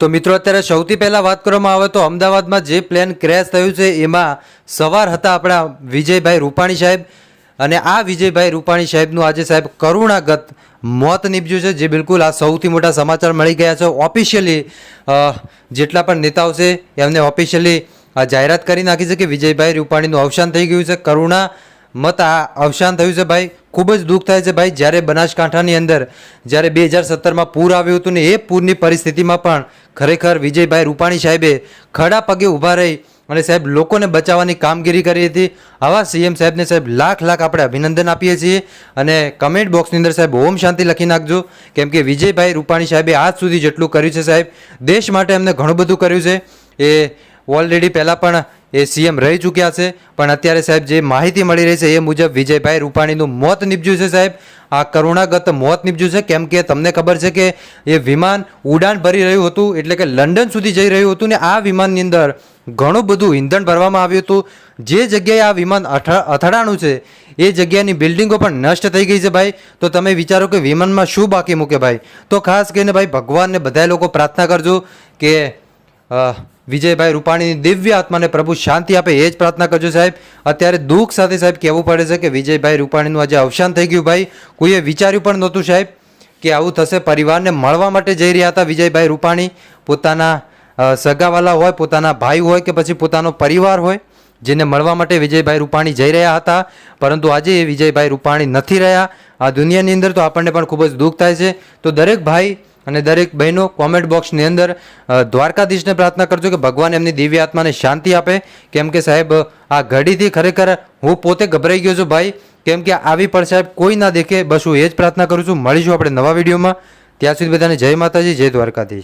તો મિત્રો અત્યારે સૌથી પહેલાં વાત કરવામાં આવે તો અમદાવાદમાં જે પ્લેન ક્રેશ થયું છે એમાં સવાર હતા આપણા વિજયભાઈ રૂપાણી સાહેબ અને આ વિજયભાઈ રૂપાણી સાહેબનું આજે સાહેબ કરુણાગત મોત નીપજ્યું છે, જે બિલકુલ આ સૌથી મોટા સમાચાર મળી ગયા છે. ઓફિશિયલી જેટલા પણ નેતાઓ છે એમને ઓફિશિયલી જાહેરાત કરી નાખી છે કે વિજયભાઈ રૂપાણીનું અવસાન થઈ ગયું છે. કરુણા મત આ અવસાન થયું છે ભાઈ. ખૂબ જ દુઃખ થાય છે ભાઈ. જ્યારે બનાસકાંઠાની અંદર જ્યારે 2017માં પૂર આવ્યું હતું ને એ પૂરની પરિસ્થિતિમાં પણ ખરેખર વિજયભાઈ રૂપાણી સાહેબે ખડા પગે ઊભા રહી અને સાહેબ લોકોને બચાવવાની કામગીરી કરી હતી. આવા સીએમ સાહેબને સાહેબ લાખ લાખ આપણે અભિનંદન આપીએ છીએ. અને કમેન્ટ બોક્સની અંદર સાહેબ ઓમ શાંતિ લખી નાખજો, કેમ કે વિજયભાઈ રૂપાણી સાહેબે આજ સુધી જેટલું કર્યું છે સાહેબ, દેશ માટે એમને ઘણું બધું કર્યું છે. એ ઓલરેડી પહેલાં પણ એ સીએમ રહી ચૂક્યા છે, પણ અત્યારે સાહેબ જે માહિતી મળી રહી છે એ મુજબ વિજયભાઈ રૂપાણીનું મોત નીપજ્યું છે સાહેબ. આ કરુણાગત મોત નીપજ્યું છે, કેમ કે તમને ખબર છે કે એ વિમાન ઉડાન ભરી રહ્યું હતું, એટલે કે લંડન સુધી જઈ રહ્યું હતું ને આ વિમાનની અંદર ઘણું બધું ઈંધણ ભરવામાં આવ્યું હતું. જે જગ્યાએ આ વિમાન અથડાણું છે એ જગ્યાની બિલ્ડિંગો પણ નષ્ટ થઈ ગઈ છે ભાઈ. તો તમે વિચારો કે વિમાનમાં શું બાકી મૂકે ભાઈ. તો ખાસ કરીને ભાઈ ભગવાનને બધા લોકો પ્રાર્થના કરજો કે વિજયભાઈ રૂપાણીની દિવ્ય આત્માને પ્રભુ શાંતિ આપે, એ જ પ્રાર્થના કરજો સાહેબ. અત્યારે દુઃખ સાથે સાહેબ કહેવું પડે છે કે વિજયભાઈ રૂપાણીનું આજે અવસાન થઈ ગયું ભાઈ. કોઈએ વિચાર્યું પણ નહોતું સાહેબ કે આવું થશે. પરિવારને મળવા માટે જઈ રહ્યા હતા વિજયભાઈ રૂપાણી. પોતાના સગાવાલા હોય, પોતાના ભાઈ હોય કે પછી પોતાનો પરિવાર હોય, જેને મળવા માટે વિજયભાઈ રૂપાણી જઈ રહ્યા હતા, પરંતુ આજે એ વિજયભાઈ રૂપાણી નથી રહ્યા આ દુનિયાની અંદર. તો આપણને પણ ખૂબ જ દુઃખ થાય છે. તો દરેક ભાઈ અને દરેક બહેનો કોમેન્ટ બોક્સની અંદર દ્વારકાધીશને પ્રાર્થના કરજો કે ભગવાન એમની દિવ્ય આત્માને શાંતિ આપે, કેમ કે સાહેબ આ ઘડીથી ખરેખર હું પોતે ગભરાઈ ગયો છું ભાઈ, કેમ કે આવી પણ સાહેબ કોઈ ના દેખે. બસ હું એ જ પ્રાર્થના કરું છું. મળીશું આપણે નવા વિડીયોમાં. ત્યાં સુધી બધાને જય માતાજી, જય દ્વારકાધીશ.